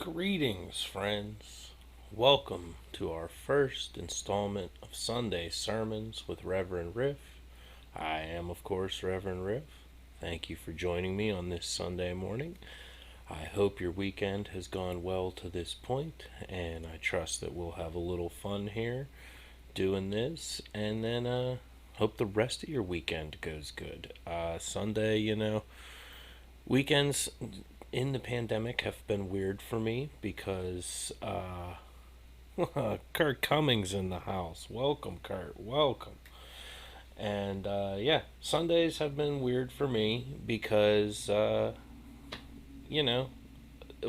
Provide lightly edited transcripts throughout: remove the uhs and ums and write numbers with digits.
Greetings, friends. Welcome to our first installment of Sunday Sermons with Reverend Riff. I am, of course, Reverend Riff. Thank you for joining me on this Sunday morning. I hope your weekend has gone well to this point, and I trust that we'll have a little fun here doing this, and then hope the rest of your weekend goes good. Sunday, weekends in the pandemic have been weird for me because Kurt Cummings in the house. Welcome, Kurt. Welcome. And Sundays have been weird for me because you know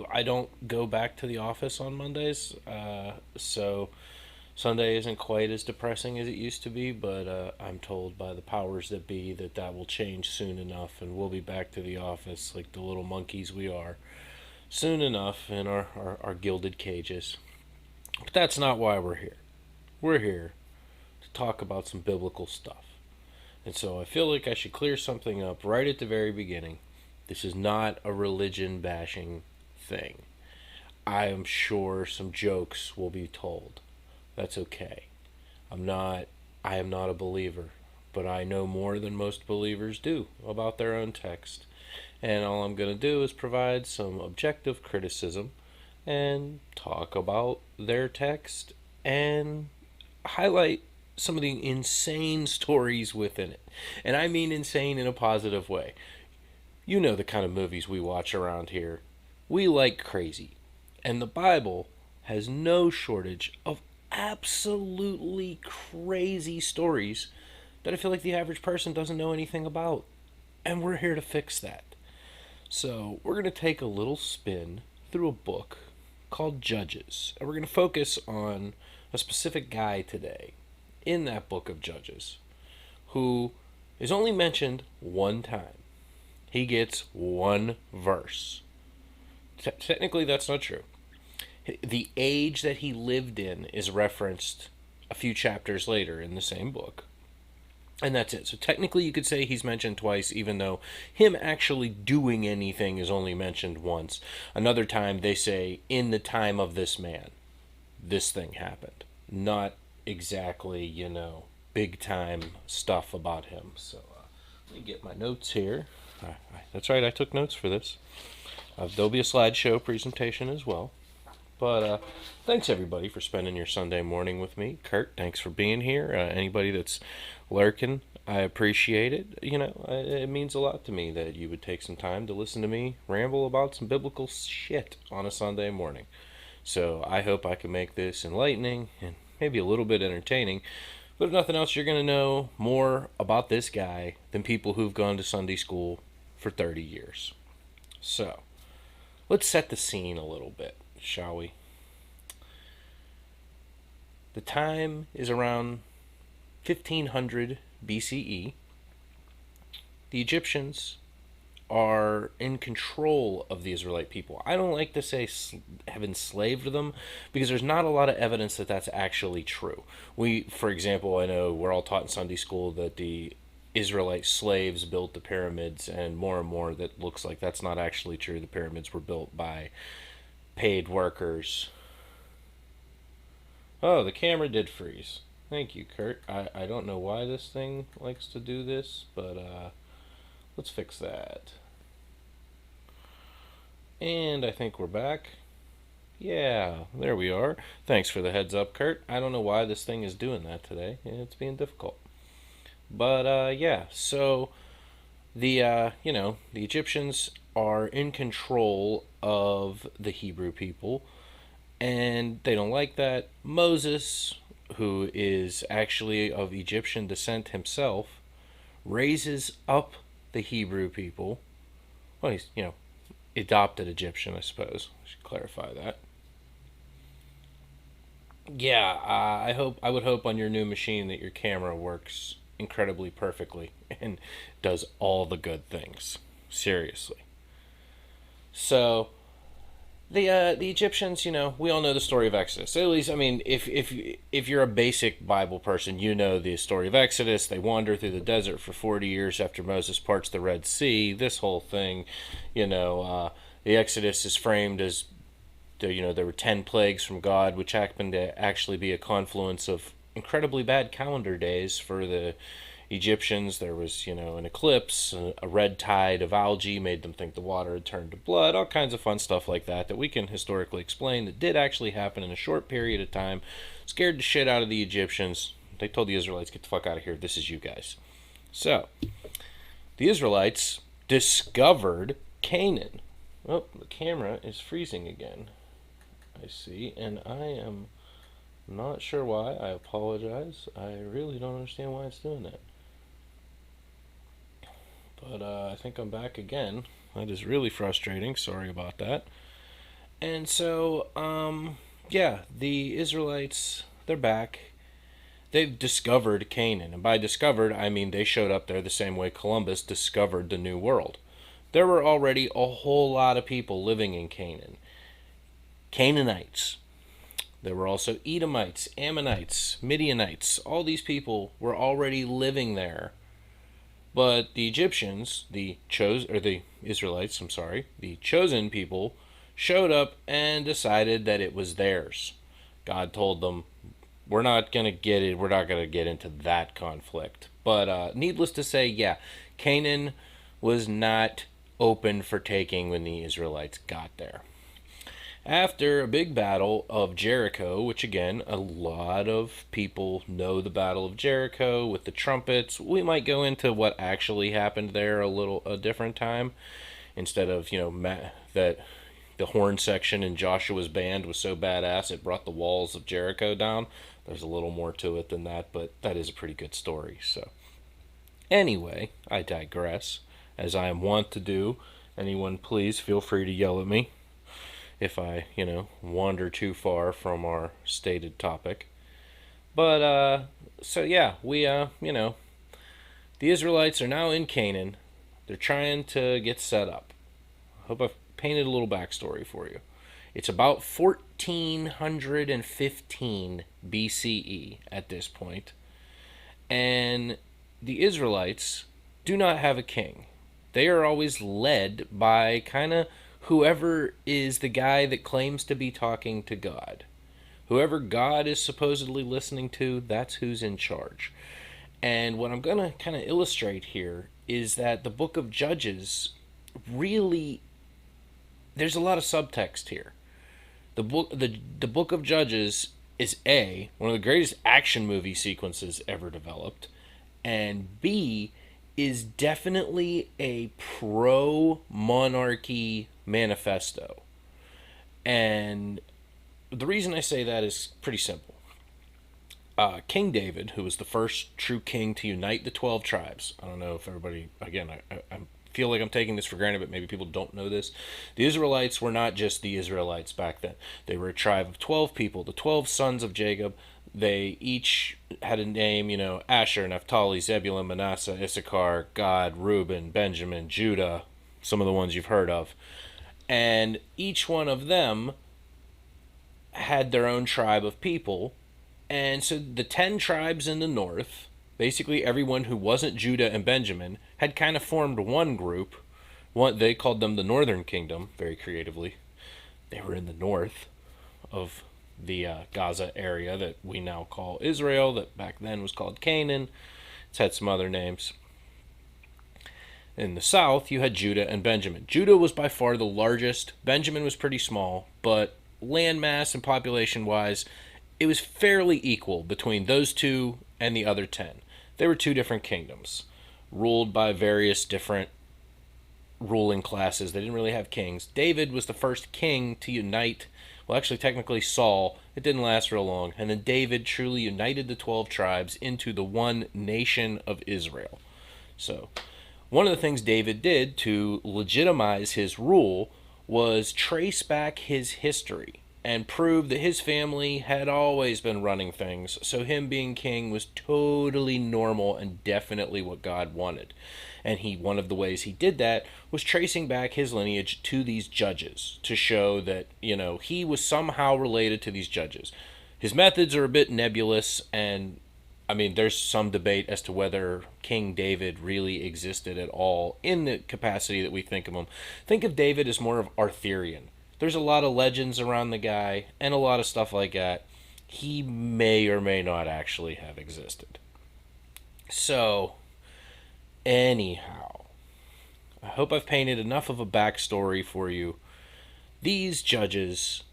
I don't go back to the office on Mondays, so Sunday isn't quite as depressing as it used to be. But I'm told by the powers that be that will change soon enough, and we'll be back to the office like the little monkeys we are soon enough in our gilded cages. But that's not why we're here. We're here to talk about some biblical stuff. And so I feel like I should clear something up right at the very beginning. This is not a religion bashing thing. I am sure some jokes will be told. That's okay. I am not a believer, but I know more than most believers do about their own text. And all I'm going to do is provide some objective criticism and talk about their text and highlight some of the insane stories within it. And I mean insane in a positive way. You know the kind of movies we watch around here. We like crazy. And the Bible has no shortage of absolutely crazy stories that I feel like the average person doesn't know anything about. And we're here to fix that. So we're going to take a little spin through a book called Judges. And we're going to focus on a specific guy today in that book of Judges who is only mentioned one time. He gets one verse. Technically, that's not true. The age that he lived in is referenced a few chapters later in the same book. And that's it. So technically you could say he's mentioned twice, even though him actually doing anything is only mentioned once. Another time they say, in the time of this man, this thing happened. Not exactly, big time stuff about him. So let me get my notes here. That's right, I took notes for this. There'll be a slideshow presentation as well. But thanks everybody for spending your Sunday morning with me. Kurt, thanks for being here. Anybody that's lurking, I appreciate it. It means a lot to me that you would take some time to listen to me ramble about some biblical shit on a Sunday morning. So I hope I can make this enlightening and maybe a little bit entertaining. But if nothing else, you're going to know more about this guy than people who've gone to Sunday school for 30 years. So let's set the scene a little bit, shall we? The time is around 1500 BCE. The Egyptians are in control of the Israelite people. I don't like to say have enslaved them because there's not a lot of evidence that that's actually true. For example, I know we're all taught in Sunday school that the Israelite slaves built the pyramids, and more that looks like that's not actually true. The pyramids were built by paid workers. Oh, the camera did freeze. Thank you, Kurt. I don't know why this thing likes to do this, but let's fix that. And I think we're back. Yeah, there we are. Thanks for the heads up, Kurt. I don't know why this thing is doing that today. It's being difficult. But so the Egyptians are in control of the Hebrew people, and they don't like that. Moses, who is actually of Egyptian descent himself, raises up the Hebrew people. Well, he's, adopted Egyptian, I suppose. I should clarify that. Yeah, I would hope on your new machine that your camera works incredibly perfectly and does all the good things. Seriously. So the Egyptians, we all know the story of Exodus. At least, I mean, if you're a basic Bible person, you know the story of Exodus. They wander through the desert for 40 years after Moses parts the Red Sea. This whole thing, the Exodus is framed as there were 10 plagues from God, which happened to actually be a confluence of incredibly bad calendar days for the Egyptians. There was, an eclipse, a red tide of algae made them think the water had turned to blood, all kinds of fun stuff like that we can historically explain that did actually happen in a short period of time. Scared the shit out of the Egyptians. They told the Israelites, get the fuck out of here, this is you guys. So, the Israelites discovered Canaan. Oh, the camera is freezing again, I see, and I am not sure why. I apologize. I really don't understand why it's doing that. But I think I'm back again. That is really frustrating. Sorry about that. And so, yeah, the Israelites, they're back. They've discovered Canaan. And by discovered, I mean they showed up there the same way Columbus discovered the New World. There were already a whole lot of people living in Canaan. Canaanites. There were also Edomites, Ammonites, Midianites. All these people were already living there. But the Egyptians, the Israelites, the chosen people, showed up and decided that it was theirs. God told them, we're not going to get into that conflict. But needless to say, yeah, Canaan was not open for taking when the Israelites got there. After a big battle of Jericho, which again, a lot of people know the Battle of Jericho with the trumpets. We might go into what actually happened there a different time, instead of, that the horn section in Joshua's band was so badass it brought the walls of Jericho down. There's a little more to it than that, but that is a pretty good story. So, anyway, I digress, as I am wont to do. Anyone, please feel free to yell at me if I, wander too far from our stated topic. But, so yeah, the Israelites are now in Canaan. They're trying to get set up. I hope I've painted a little backstory for you. It's about 1415 BCE at this point. And the Israelites do not have a king. They are always led by kind of whoever is the guy that claims to be talking to God. Whoever God is supposedly listening to, that's who's in charge. And what I'm going to kind of illustrate here is that the book of Judges really, there's a lot of subtext here. The book of Judges is A, one of the greatest action movie sequences ever developed, and B, is definitely a pro-monarchy manifesto. And the reason I say that is pretty simple. King David, who was the first true king to unite the 12 tribes. I don't know if everybody, again, I feel like I'm taking this for granted, but maybe people don't know this. The Israelites were not just the Israelites back then. They were a tribe of 12 people, the 12 sons of Jacob. They each had a name, Asher, Naphtali, Zebulun, Manasseh, Issachar, Gad, Reuben, Benjamin, Judah, some of the ones you've heard of. And each one of them had their own tribe of people. And so the 10 tribes in the north, basically everyone who wasn't Judah and Benjamin, had kind of formed one group. They called them the Northern Kingdom, very creatively. They were in the north of the Gaza area that we now call Israel, that back then was called Canaan. It's had some other names. In the south, you had Judah and Benjamin. Judah was by far the largest. Benjamin was pretty small, but land mass and population-wise, it was fairly equal between those two and the other 10. They were two different kingdoms, ruled by various different ruling classes. They didn't really have kings. David was the first king to unite. Well, actually, technically Saul. It didn't last real long. And then David truly united the 12 tribes into the one nation of Israel. So, one of the things David did to legitimize his rule was trace back his history and prove that his family had always been running things. So him being king was totally normal and definitely what God wanted. And one of the ways he did that was tracing back his lineage to these judges to show that, he was somehow related to these judges. His methods are a bit nebulous, and there's some debate as to whether King David really existed at all in the capacity that we think of him. Think of David as more of Arthurian. There's a lot of legends around the guy and a lot of stuff like that. He may or may not actually have existed. So, anyhow, I hope I've painted enough of a backstory for you. These judges,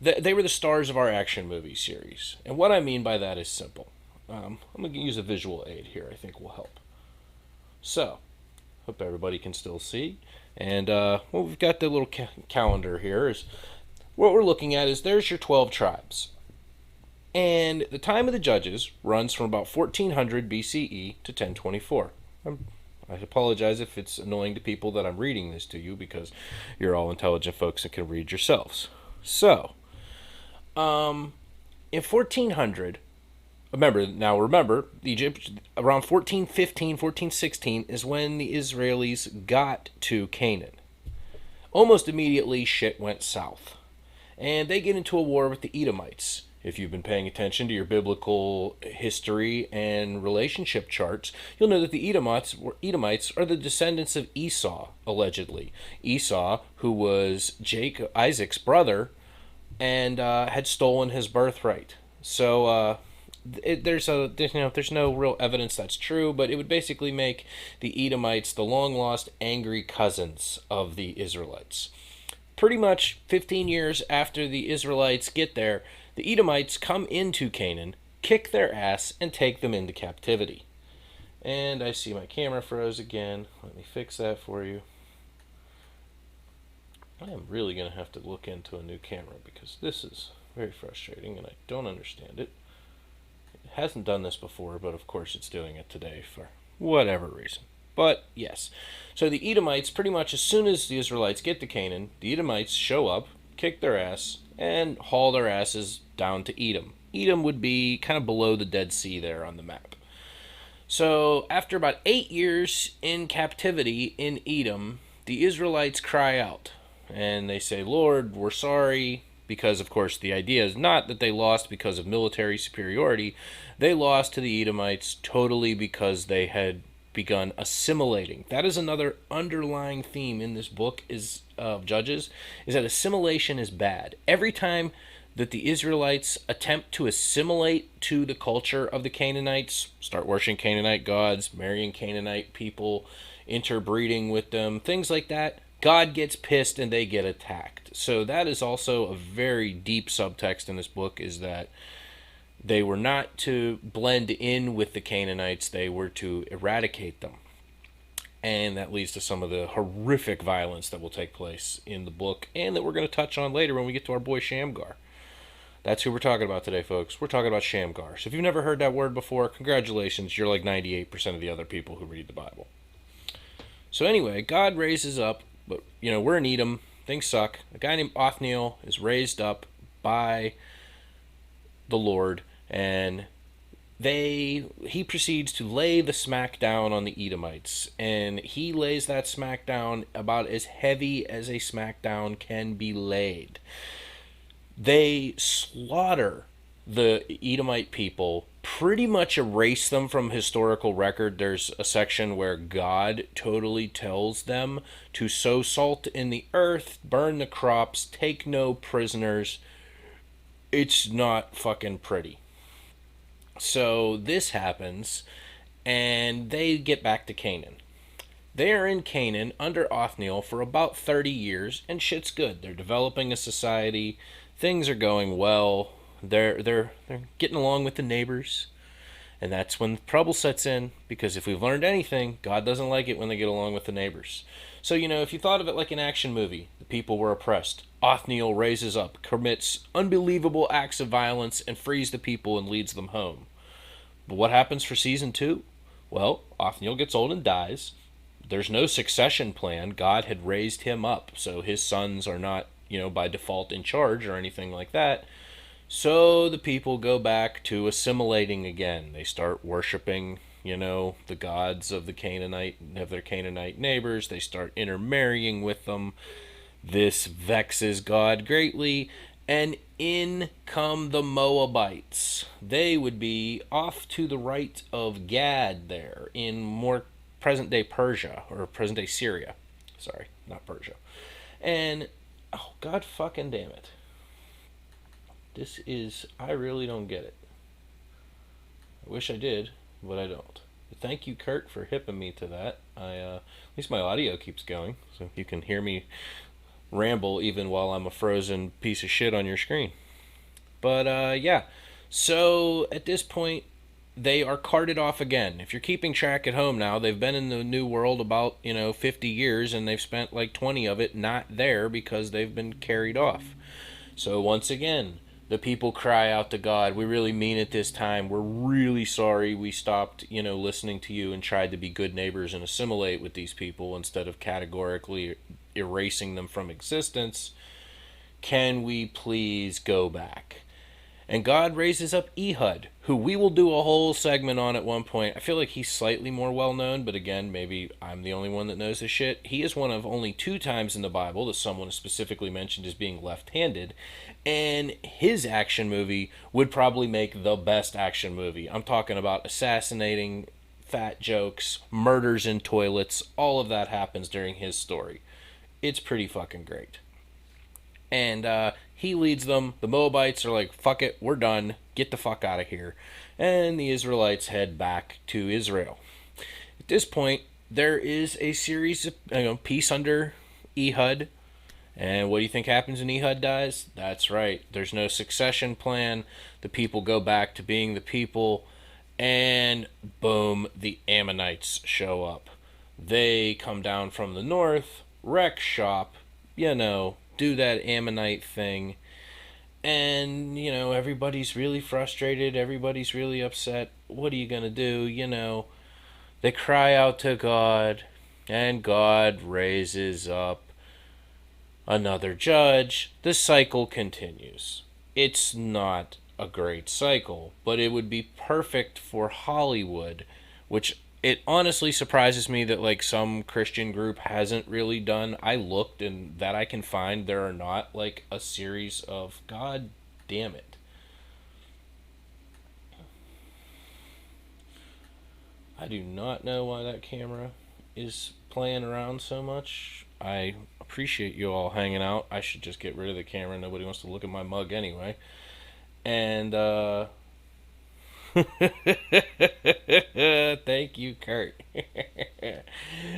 they were the stars of our action movie series. And what I mean by that is simple. I'm going to use a visual aid here, I think will help. So, hope everybody can still see. And we've got the little calendar here. Is what we're looking at is there's your 12 tribes. And the time of the judges runs from about 1400 BCE to 1024. I apologize if it's annoying to people that I'm reading this to you because you're all intelligent folks and can read yourselves. So, in 1400, remember, the Egypt around 1415, 1416 is when the Israelis got to Canaan. Almost immediately, shit went south. And they get into a war with the Edomites. If you've been paying attention to your biblical history and relationship charts, you'll know that the Edomites are the descendants of Esau, allegedly. Esau, who was Isaac's brother, and had stolen his birthright. So there's no real evidence that's true, but it would basically make the Edomites the long lost, angry cousins of the Israelites. Pretty much 15 years after the Israelites get there, the Edomites come into Canaan, kick their ass, and take them into captivity. And I see my camera froze again. Let me fix that for you. I am really going to have to look into a new camera because this is very frustrating and I don't understand it. It hasn't done this before, but of course it's doing it today for whatever reason. But yes, so the Edomites, pretty much as soon as the Israelites get to Canaan, the Edomites show up, kick their ass, and haul their asses down to Edom. Edom would be kind of below the Dead Sea there on the map. So after about 8 years in captivity in Edom, the Israelites cry out. And they say, Lord, we're sorry. Because, of course, the idea is not that they lost because of military superiority. They lost to the Edomites totally because they had begun assimilating. That is another underlying theme in this book of Judges, is that assimilation is bad. Every time that the Israelites attempt to assimilate to the culture of the Canaanites, start worshiping Canaanite gods, marrying Canaanite people, interbreeding with them, things like that, God gets pissed and they get attacked. So that is also a very deep subtext in this book, is that they were not to blend in with the Canaanites, they were to eradicate them. And that leads to some of the horrific violence that will take place in the book and that we're going to touch on later when we get to our boy Shamgar. That's who we're talking about today, folks. We're talking about Shamgar. So if you've never heard that word before, congratulations. You're like 98% of the other people who read the Bible. So anyway, God raises up, but we're in Edom. Things suck. A guy named Othniel is raised up by the Lord, and he proceeds to lay the smack down on the Edomites, and he lays that smack down about as heavy as a smackdown can be laid. They slaughter the Edomite people, pretty much erase them from historical record. There's a section where God totally tells them to sow salt in the earth, burn the crops, take no prisoners. It's not fucking pretty. So this happens, and they get back to Canaan. They are in Canaan under Othniel for about 30 years, and shit's good. They're developing a society. Things are going well. They're getting along with the neighbors. And that's when trouble sets in, because if we've learned anything, God doesn't like it when they get along with the neighbors. So, if you thought of it like an action movie, the people were oppressed. Othniel raises up, commits unbelievable acts of violence, and frees the people and leads them home. But what happens for season 2? Well, Othniel gets old and dies. There's no succession plan. God had raised him up, so his sons are not, by default in charge or anything like that. So the people go back to assimilating again. They start worshiping, the gods of their Canaanite neighbors. They start intermarrying with them. This vexes God greatly, and in come the Moabites. They would be off to the right of Gad there, in more present-day Persia, or present-day Syria. Sorry, not Persia. And Oh, god fucking damn it. This is, I really don't get it. I wish I did, but I don't. Thank you, Kurt, for hipping me to that. At least my audio keeps going, so you can hear me ramble even while I'm a frozen piece of shit on your screen. But yeah, so at this point, they are carted off again. If you're keeping track at home now, they've been in the New World about 50 years, and they've spent like 20 of it not there because they've been carried off. So once again, the people cry out to God, we really mean it this time. We're really sorry we stopped, listening to you and tried to be good neighbors and assimilate with these people instead of categorically erasing them from existence. Can we please go back? And God raises up Ehud, who we will do a whole segment on at one point. I feel like he's slightly more well known, but again, maybe I'm the only one that knows this shit. He is one of only two times in the Bible that someone is specifically mentioned as being left handed. And his action movie would probably make the best action movie. I'm talking about assassinating, fat jokes, murders in toilets. All of that happens during his story. It's pretty fucking great. And he leads them. The Moabites are like, fuck it, we're done. Get the fuck out of here. And the Israelites head back to Israel. At this point, there is a series of peace under Ehud. And what do you think happens when Ehud dies? That's right. There's no succession plan. The people go back to being the people. And boom, the Ammonites show up. They come down from the north, wreck shop, do that Ammonite thing. And, everybody's really frustrated. Everybody's really upset. What are you going to do? They cry out to God, and God raises up another judge. The cycle continues. It's not a great cycle, but it would be perfect for Hollywood, which it honestly surprises me that like some Christian group hasn't really done. I looked, and that I can find there are not like a series of, god damn it. I do not know why that camera is playing around so much. I appreciate you all hanging out. I should just get rid of the camera. Nobody wants to look at my mug anyway. And thank you, Kurt.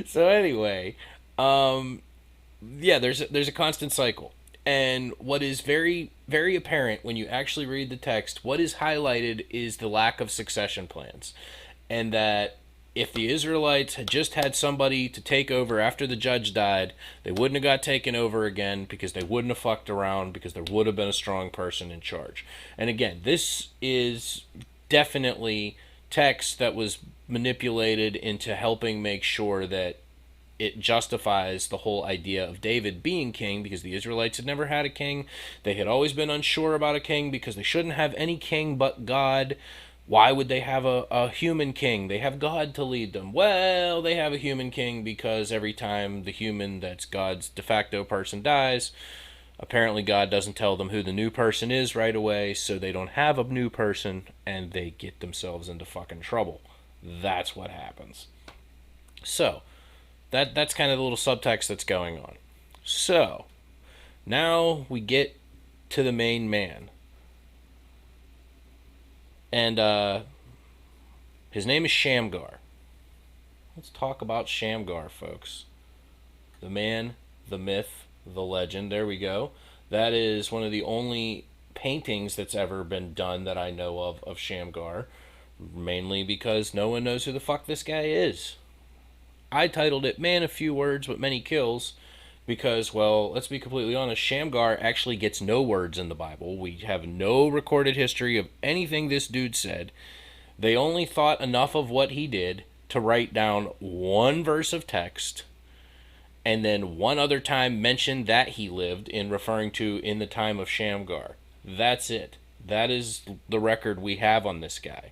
So anyway, yeah, there's a constant cycle. And what is very, very apparent when you actually read the text, what is highlighted is the lack of succession plans. And that if the Israelites had just had somebody to take over after the judge died, they wouldn't have got taken over again because they wouldn't have fucked around because there would have been a strong person in charge. And again, this is definitely text that was manipulated into helping make sure that it justifies the whole idea of David being king because the Israelites had never had a king. They had always been unsure about a king because they shouldn't have any king but God. Why would they have a human king? They have God to lead them. Well, they have a human king because every time the human that's God's de facto person dies, apparently God doesn't tell them who the new person is right away, so they don't have a new person, and they get themselves into fucking trouble. That's what happens. So, that's kind of the little subtext that's going on. So, now we get to the main man. And his name is Shamgar. Let's talk about Shamgar, folks. The man, the myth, the legend. There we go. That is one of the only paintings that's ever been done that I know of Shamgar. Mainly because no one knows who the fuck this guy is. I titled it Man of Few Words but Many Kills because, well, let's be completely honest, Shamgar actually gets no words in the Bible. We have no recorded history of anything this dude said. They only thought enough of what he did to write down one verse of text and then one other time mention that he lived in referring to in the time of Shamgar. That's it. That is the record we have on this guy.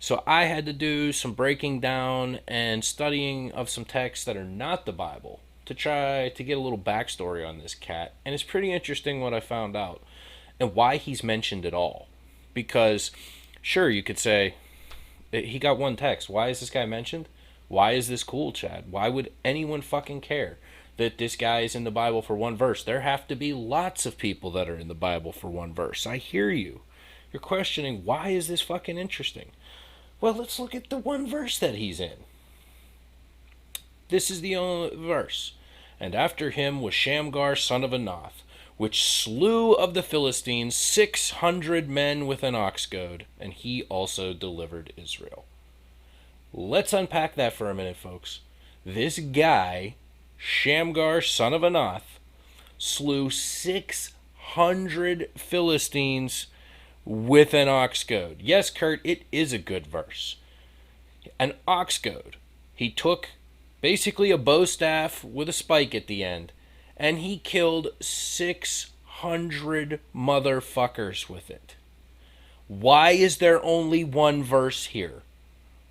So I had to do some breaking down and studying of some texts that are not the Bible to try to get a little backstory on this cat. And it's pretty interesting what I found out and why he's mentioned at all. Because, sure, you could say, he got one text. Why is this guy mentioned? Why is this cool, Chad? Why would anyone fucking care? that this guy is in the Bible for one verse. There have to be lots of people that are in the Bible for one verse. I hear you. You're questioning, why is this fucking interesting? Well, let's look at the one verse that he's in. This is the only verse. And after him was Shamgar son of Anath, which slew of the Philistines 600 men with an ox goad, and he also delivered Israel. Let's unpack that for a minute, folks. This guy, Shamgar son of Anath, slew 600 Philistines with an ox goad. Yes, Kurt, it is a good verse. An ox goad. He took basically a bow staff with a spike at the end, and he killed 600 motherfuckers with it. Why is there only one verse here?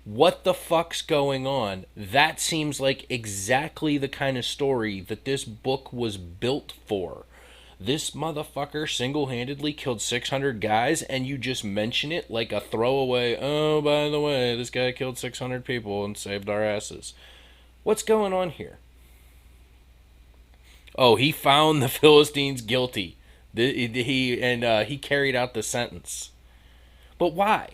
What the fuck's going on? That seems like exactly the kind of story that this book was built for. This motherfucker single-handedly killed 600 guys, and you just mention it like a throwaway, oh, by the way, this guy killed 600 people and saved our asses. What's going on here? Oh, he found the Philistines guilty. He carried out the sentence. But why?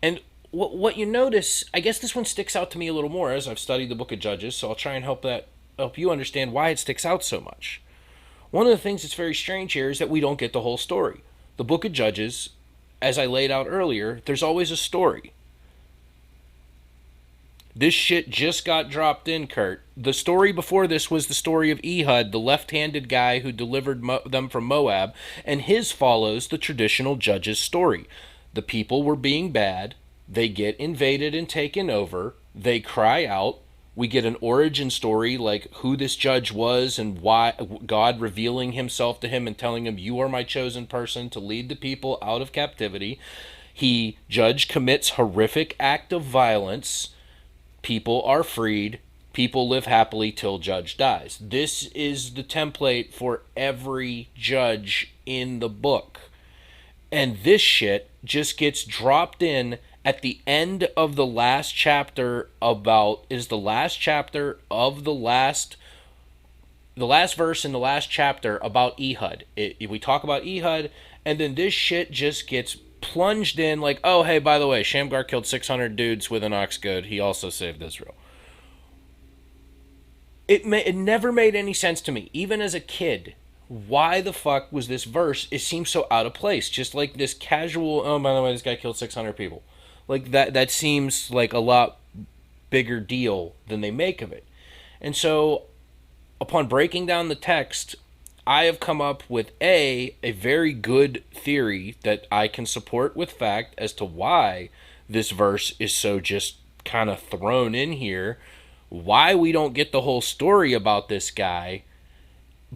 And what you notice, I guess this one sticks out to me a little more as I've studied the book of Judges, so I'll try and help you understand why it sticks out so much. One of the things that's very strange here is that we don't get the whole story. The book of Judges, as I laid out earlier, there's always a story. This shit just got dropped in, Kurt. The story before this was the story of Ehud, the left-handed guy who delivered them from Moab, and his follows the traditional Judges story. The people were being bad. They get invaded and taken over. They cry out. We get an origin story, like who this judge was and why, God revealing himself to him and telling him, you are my chosen person to lead the people out of captivity. Judge commits horrific act of violence. People are freed. People live happily till judge dies. This is the template for every judge in the book. And this shit just gets dropped in at the end of the last chapter the last verse in the last chapter about Ehud. We talk about Ehud, and then this shit just gets plunged in like, oh, hey, by the way, Shamgar killed 600 dudes with an ox goad. He also saved Israel. It never made any sense to me, even as a kid. Why the fuck was this verse? It seems so out of place. Just like this casual, oh, by the way, this guy killed 600 people. Like that seems like a lot bigger deal than they make of it. And so, upon breaking down the text, I have come up with a very good theory that I can support with fact as to why this verse is so just kind of thrown in here, why we don't get the whole story about this guy,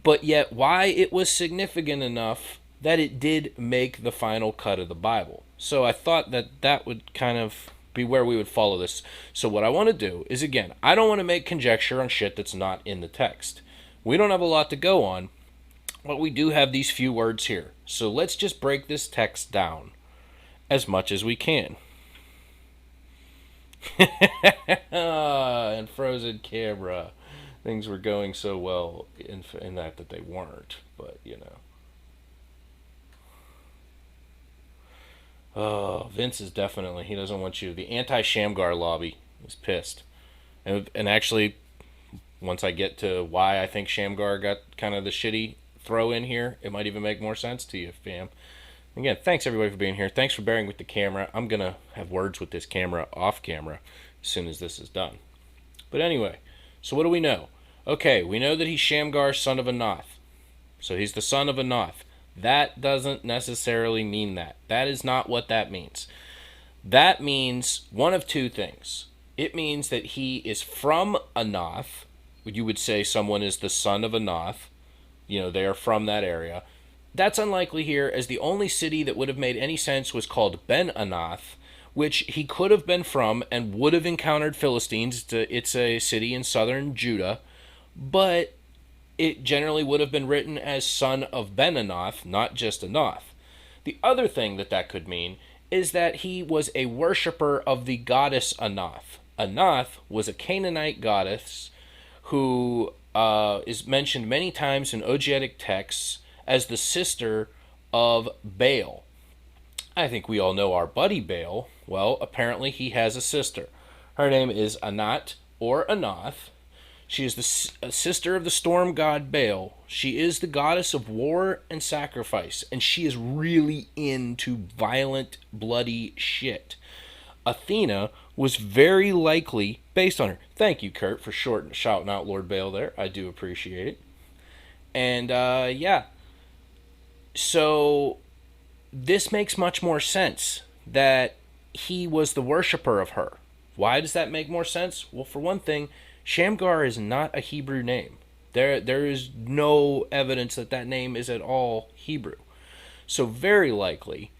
but yet why it was significant enough that it did make the final cut of the Bible. So I thought that would kind of be where we would follow this. So what I want to do is, again, I don't want to make conjecture on shit that's not in the text. We don't have a lot to go on, but we do have these few words here. So let's just break this text down as much as we can. And frozen camera. Things were going so well in that they weren't, but you know. Oh, Vince is definitely, he doesn't want you. The anti-Shamgar lobby is pissed. And actually, once I get to why I think Shamgar got kind of the shitty throw in here, it might even make more sense to you, fam. Again, thanks everybody for being here. Thanks for bearing with the camera. I'm going to have words with this camera off camera as soon as this is done. But anyway, so what do we know? Okay, we know that he's Shamgar, son of Anath. So he's the son of Anath. That doesn't necessarily mean that. That is not what that means. That means one of two things. It means that he is from Anath. You would say someone is the son of Anath. You know, they are from that area. That's unlikely here, as the only city that would have made any sense was called Ben Anath, which he could have been from and would have encountered Philistines. It's a city in southern Judah, but it generally would have been written as son of Ben Anath, not just Anath. The other thing that could mean is that he was a worshiper of the goddess Anath. Anath was a Canaanite goddess who is mentioned many times in Ogenetic texts as the sister of Baal. I think we all know our buddy Baal. Well, apparently he has a sister. Her name is Anat or Anath. She is the sister of the storm god Baal. She is the goddess of war and sacrifice, and she is really into violent, bloody shit. Athena was very likely based on her. Thank you, Kurt, for shouting out Lord Baal there. I do appreciate it. And yeah, so this makes much more sense that he was the worshiper of her. Why does that make more sense? Well, for one thing, Shamgar is not a Hebrew name. There is no evidence that that name is at all Hebrew. So very likely,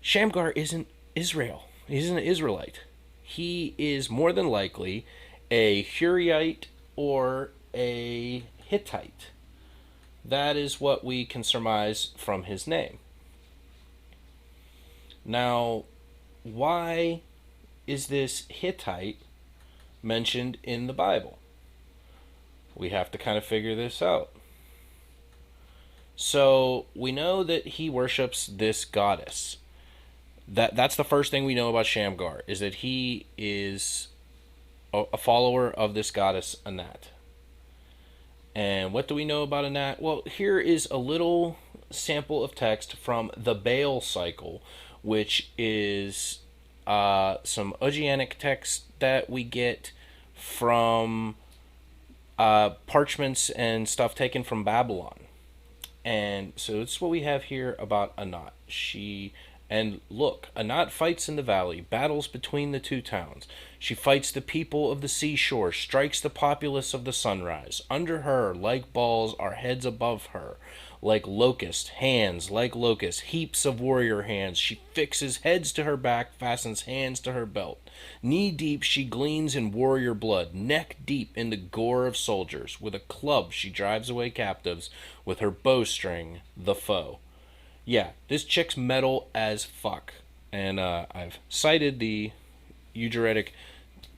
Shamgar isn't Israel. He's an Israelite. He is more than likely a Hurrite or a Hittite. That is what we can surmise from his name. Now, why is this Hittite mentioned in the Bible? We have to kind of figure this out. So, we know that he worships this goddess. That's the first thing we know about Shamgar, is that he is a follower of this goddess Anat. And what do we know about Anat? Well, here is a little sample of text from the Baal cycle, which is some Ogenetic text that we get from parchments and stuff taken from Babylon. And so it's what we have here about Anat. And look, Anat fights in the valley, battles between the two towns. She fights the people of the seashore, strikes the populace of the sunrise. Under her, like balls, are heads above her, like locusts, hands like locusts, heaps of warrior hands. She fixes heads to her back, fastens hands to her belt. Knee deep she gleans in warrior blood, neck deep in the gore of soldiers. With a club she drives away captives, with her bowstring the foe. Yeah, this chick's metal as fuck. And I've cited the Ugaritic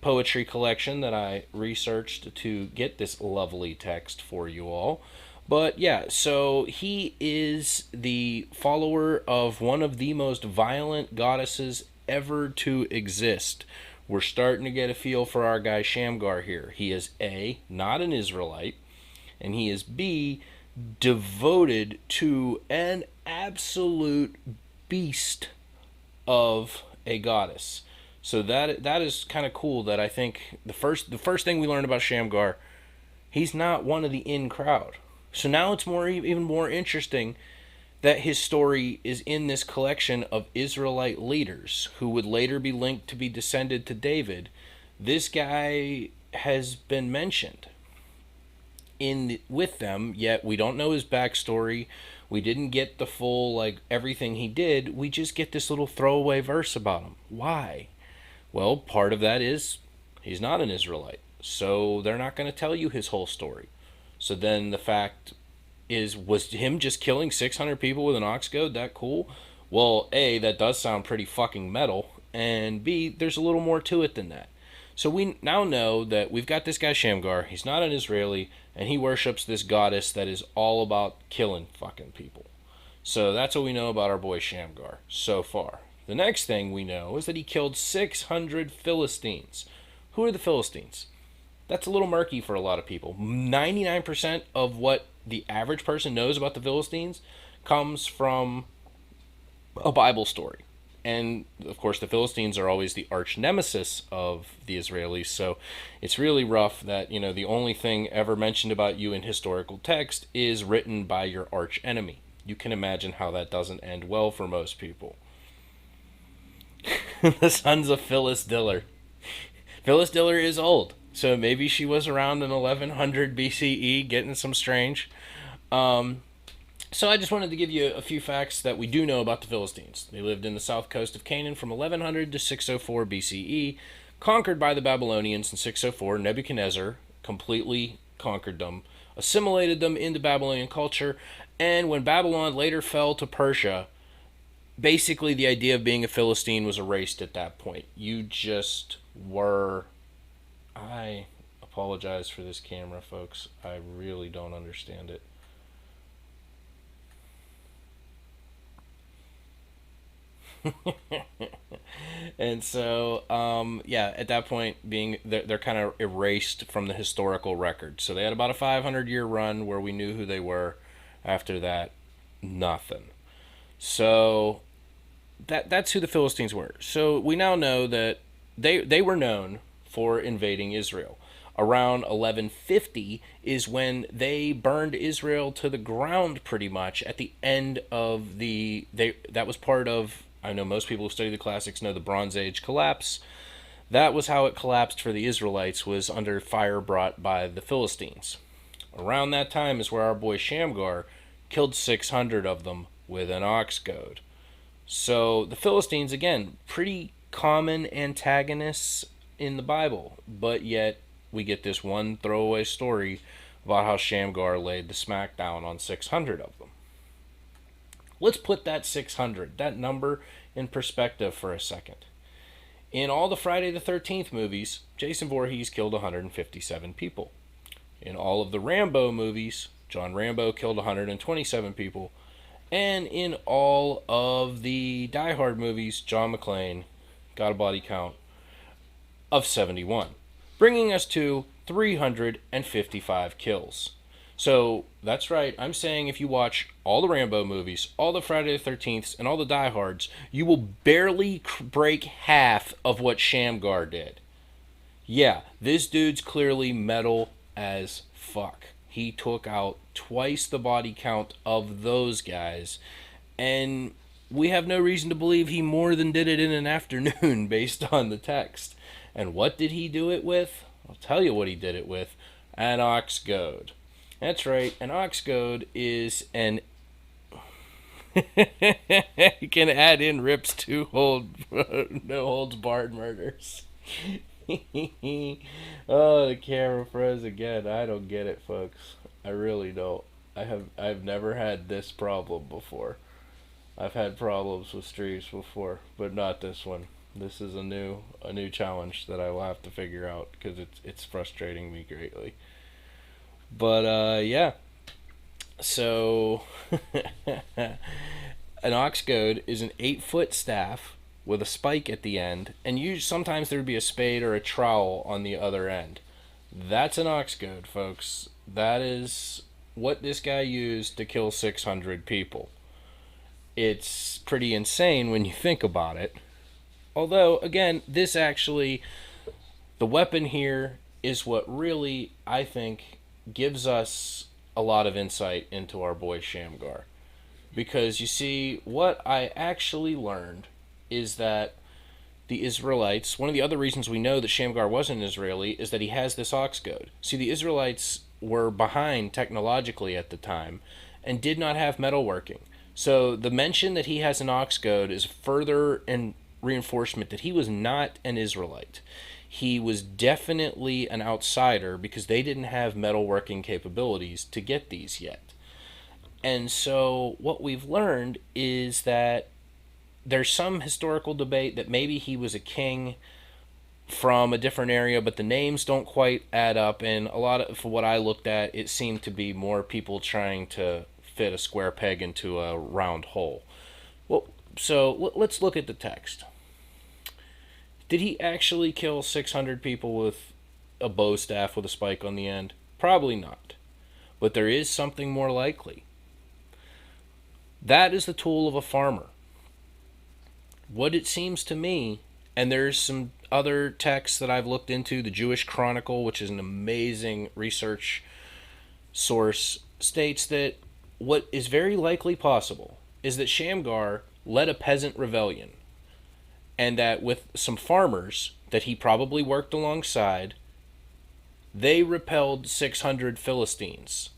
poetry collection that I researched to get this lovely text for you all. But yeah, so he is the follower of one of the most violent goddesses ever to exist. We're starting to get a feel for our guy Shamgar here. He is A, not an Israelite, and he is B, devoted to an absolute beast of a goddess. So that is kind of cool. That I think the first thing we learned about Shamgar, he's not one of the in crowd. So now it's even more interesting that his story is in this collection of Israelite leaders who would later be linked to be descended to David. This guy has been mentioned with them, yet we don't know his backstory. We didn't get the full, like, everything he did. We just get this little throwaway verse about him. Why? Well, part of that is he's not an Israelite, so they're not going to tell you his whole story. So then the fact is, was him just killing 600 people with an ox goad that cool? Well, A, that does sound pretty fucking metal, and B, there's a little more to it than that. So we now know that we've got this guy Shamgar. He's not an Israeli, and he worships this goddess that is all about killing fucking people. So that's what we know about our boy Shamgar so far. The next thing we know is that he killed 600 Philistines. Who are the Philistines? That's a little murky for a lot of people. 99% of what the average person knows about the Philistines comes from a Bible story. And, of course, the Philistines are always the arch nemesis of the Israelis, so it's really rough that, the only thing ever mentioned about you in historical text is written by your arch enemy. You can imagine how that doesn't end well for most people. The sons of Phyllis Diller. Phyllis Diller is old, so maybe she was around in 1100 BCE, getting some strange. So I just wanted to give you a few facts that we do know about the Philistines. They lived in the south coast of Canaan from 1100 to 604 BCE, conquered by the Babylonians in 604. Nebuchadnezzar completely conquered them, assimilated them into Babylonian culture, and when Babylon later fell to Persia, basically the idea of being a Philistine was erased at that point. You just were... I apologize for this camera, folks. I really don't understand it. And so, yeah, at that point, they're kind of erased from the historical record. So they had about a 500-year run where we knew who they were. After that, nothing. So that's who the Philistines were. So we now know that they were known for invading Israel. Around 1150 is when they burned Israel to the ground pretty much at the end of that was part of, I know most people who study the classics know, the Bronze Age collapse. That was how it collapsed for the Israelites, was under fire brought by the Philistines. Around that time is where our boy Shamgar killed 600 of them with an ox goad. So the Philistines, again, pretty common antagonists in the Bible, but yet we get this one throwaway story about how Shamgar laid the smackdown on 600 of them. Let's put that 600, that number, in perspective for a second. In all the Friday the 13th movies, Jason Voorhees killed 157 people. In all of the Rambo movies, John Rambo killed 127 people. And in all of the Die Hard movies, John McClane got a body count of 71, bringing us to 355 kills. So that's right, I'm saying if you watch all the Rambo movies, all the Friday the 13th, and all the Die Hards, you will barely break half of what Shamgar did. Yeah, this dude's clearly metal as fuck. He took out twice the body count of those guys, and we have no reason to believe he more than did it in an afternoon based on the text. And what did he do it with? I'll tell you what he did it with. An ox goad. That's right, an ox goad is an... You can add in Rip's no holds barred murders. Oh, the camera froze again. I don't get it, folks. I really don't. I've never had this problem before. I've had problems with streams before, but not this one. This is a new challenge that I will have to figure out because it's frustrating me greatly. But yeah. So an ox goad is an 8-foot staff with a spike at the end, and sometimes there would be a spade or a trowel on the other end. That's an ox goad, folks. That is what this guy used to kill 600 people. It's pretty insane when you think about it. Although, again, the weapon here is what really, I think, gives us a lot of insight into our boy Shamgar. Because, you see, what I actually learned is that the Israelites, one of the other reasons we know that Shamgar wasn't Israeli is that he has this ox goad. See, the Israelites were behind technologically at the time and did not have metalworking. So the mention that he has an ox goad is further and reinforcement that he was not an Israelite. He was definitely an outsider because they didn't have metalworking capabilities to get these yet. And so what we've learned is that there's some historical debate that maybe he was a king from a different area, but the names don't quite add up. And a lot of, for what I looked at, it seemed to be more people trying to fit a square peg into a round hole. Well, so let's look at the text. Did he actually kill 600 people with a bow staff with a spike on the end? Probably not. But there is something more likely. That is the tool of a farmer. What it seems to me, and there's some other texts that I've looked into, the Jewish Chronicle, which is an amazing research source, states that what is very likely possible is that Shamgar led a peasant rebellion, and that with some farmers that he probably worked alongside, they repelled 600 Philistines,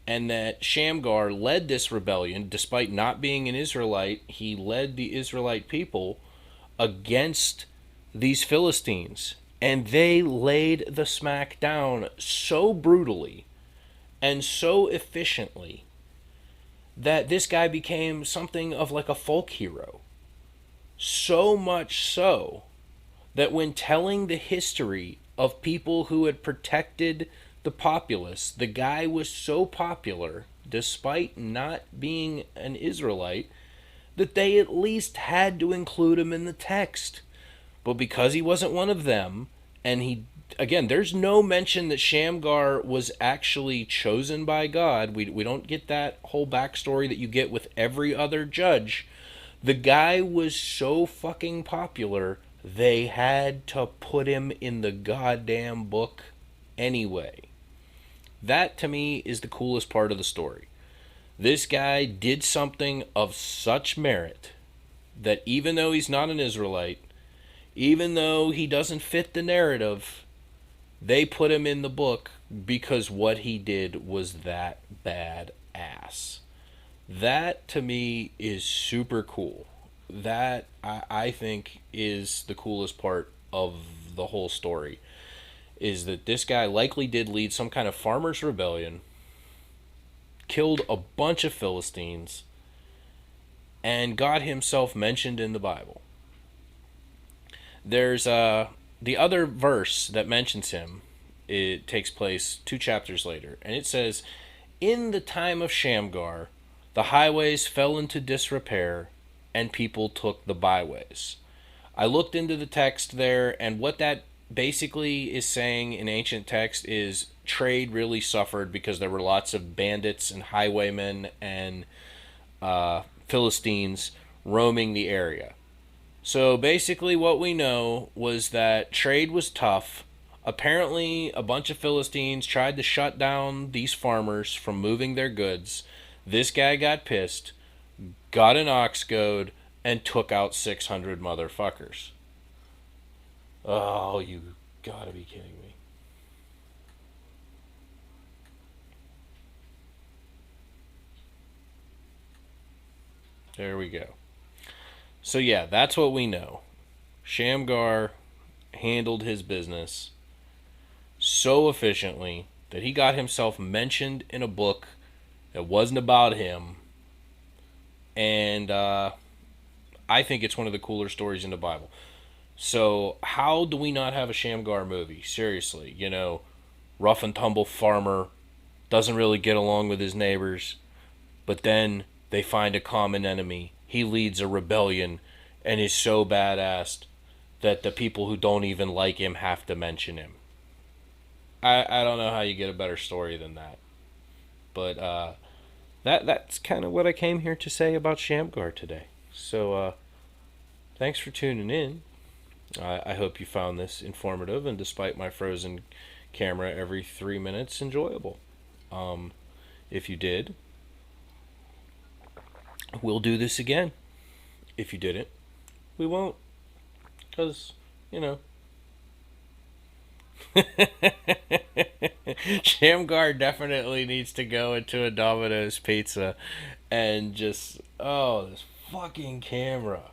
and that Shamgar led this rebellion. Despite not being an Israelite, he led the Israelite people against these Philistines, and they laid the smack down so brutally and so efficiently that this guy became something of like a folk hero. So much so that when telling the history of people who had protected the populace. The guy was so popular, despite not being an Israelite, that they at least had to include him in the text. But because he wasn't one of them, and he, again, there's no mention that Shamgar was actually chosen by God. We don't get that whole backstory that you get with every other judge. The guy was so fucking popular, they had to put him in the goddamn book anyway. That to me is the coolest part of the story. This guy did something of such merit that even though he's not an Israelite, even though he doesn't fit the narrative, they put him in the book because what he did was that badass. That to me is super cool. That I think is the coolest part of the whole story. Is that this guy likely did lead some kind of farmers' rebellion, killed a bunch of Philistines, and got himself mentioned in the Bible. There's the other verse that mentions him. It takes place 2 chapters later, and it says, "In the time of Shamgar, the highways fell into disrepair, and people took the byways." I looked into the text there, and what that basically is saying in ancient text is trade really suffered because there were lots of bandits and highwaymen and Philistines roaming the area. So basically, what we know was that trade was tough. Apparently, a bunch of Philistines tried to shut down these farmers from moving their goods. This guy got pissed, got an ox goad, and took out 600 motherfuckers. Oh, you gotta be kidding me. There we go. So yeah, that's what we know. Shamgar handled his business so efficiently that he got himself mentioned in a book that wasn't about him. And I think it's one of the cooler stories in the Bible. So how do we not have a Shamgar movie? Seriously, rough and tumble farmer, doesn't really get along with his neighbors, but then they find a common enemy. He leads a rebellion and is so badass that the people who don't even like him have to mention him. I don't know how you get a better story than that. But that's kind of what I came here to say about Shamgar today. So thanks for tuning in. I hope you found this informative and, despite my frozen camera every 3 minutes, enjoyable. If you did, we'll do this again. If you didn't, we won't. Because, Shamgar definitely needs to go into a Domino's pizza and just, oh, this fucking camera.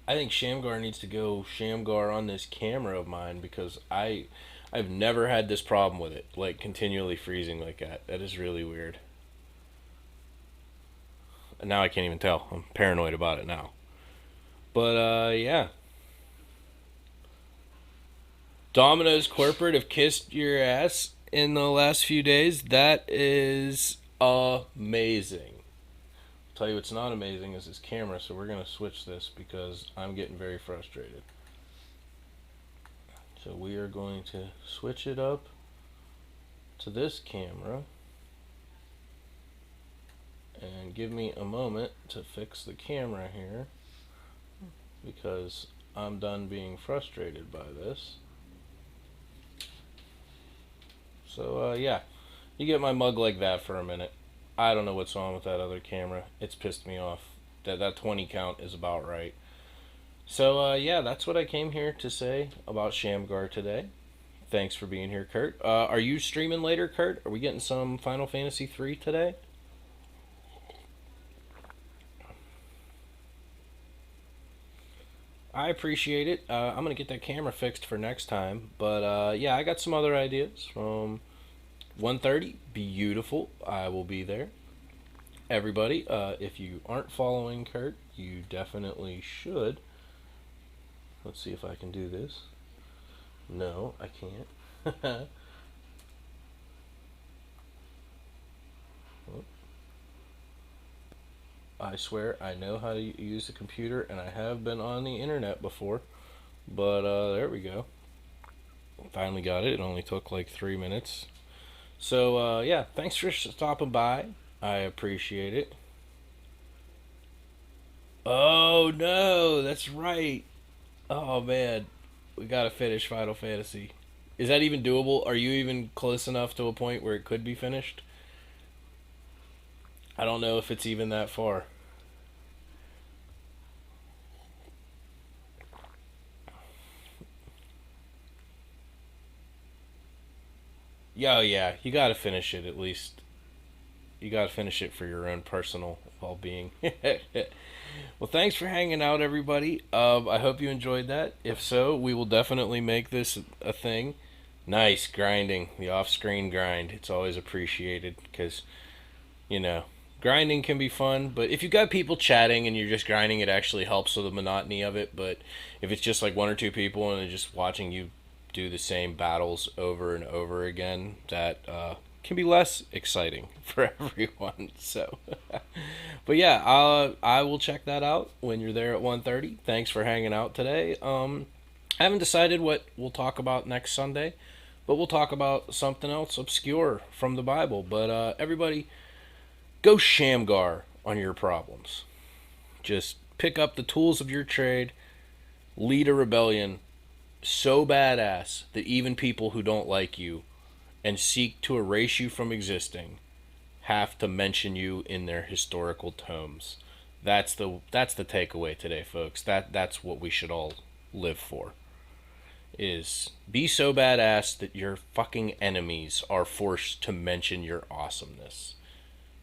I think Shamgar needs to go Shamgar on this camera of mine because I've never had this problem with it, like continually freezing like that. That is really weird. And now I can't even tell. I'm paranoid about it now. But yeah. Domino's corporate have kissed your ass in the last few days. That is amazing. I'll tell you what's not amazing is this camera, so we're going to switch this because I'm getting very frustrated. So we are going to switch it up to this camera. And give me a moment to fix the camera here because I'm done being frustrated by this. So yeah, you get my mug like that for a minute. I don't know what's wrong with that other camera. It's pissed me off. That 20 count is about right. So yeah, that's what I came here to say about Shamgar today. Thanks for being here, Kurt. Are you streaming later, Kurt? Are we getting some Final Fantasy 3 today? I appreciate it. I'm going to get that camera fixed for next time. But yeah, I got some other ideas. From 1:30, beautiful. I will be there. Everybody, if you aren't following Kurt, You definitely should. Let's see if I can do this. No, I can't. I swear I know how to use the computer, and I have been on the internet before. But there we go. Finally got it. It only took like 3 minutes. So yeah, thanks for stopping by. I appreciate it. Oh no, that's right. Oh man, we gotta finish Final Fantasy. Is that even doable? Are you even close enough to a point where it could be finished? I don't know if it's even that far. Yeah, yeah, you gotta finish it at least. You gotta finish it for your own personal well being. Well, thanks for hanging out, everybody. I hope you enjoyed that. If so, we will definitely make this a thing. Nice grinding, the off screen grind. It's always appreciated because, you know, grinding can be fun, but if you got people chatting and you're just grinding, it actually helps with the monotony of it. But if it's just like one or two people and they're just watching you do the same battles over and over again, that can be less exciting for everyone. So, but yeah, I will check that out when you're there at 1:30. Thanks for hanging out today. I haven't decided what we'll talk about next Sunday, but we'll talk about something else obscure from the Bible. But everybody, go Shamgar on your problems. Just pick up the tools of your trade, lead a rebellion so badass that even people who don't like you and seek to erase you from existing have to mention you in their historical tomes. That's the takeaway today, folks. That's what we should all live for. Is be so badass that your fucking enemies are forced to mention your awesomeness.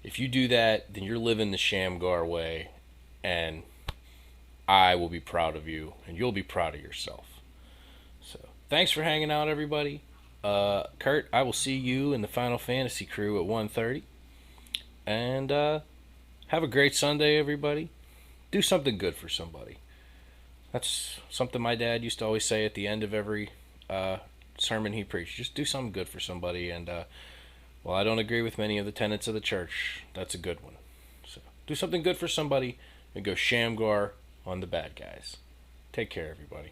If you do that, then you're living the Shamgar way, and I will be proud of you, and you'll be proud of yourself. So, thanks for hanging out, everybody. Kurt, I will see you in the Final Fantasy crew at 1:30. And have a great Sunday, everybody. Do something good for somebody. That's something my dad used to always say at the end of every sermon he preached. Just do something good for somebody. And while I don't agree with many of the tenets of the church, that's a good one. So do something good for somebody and go Shamgar on the bad guys. Take care, everybody.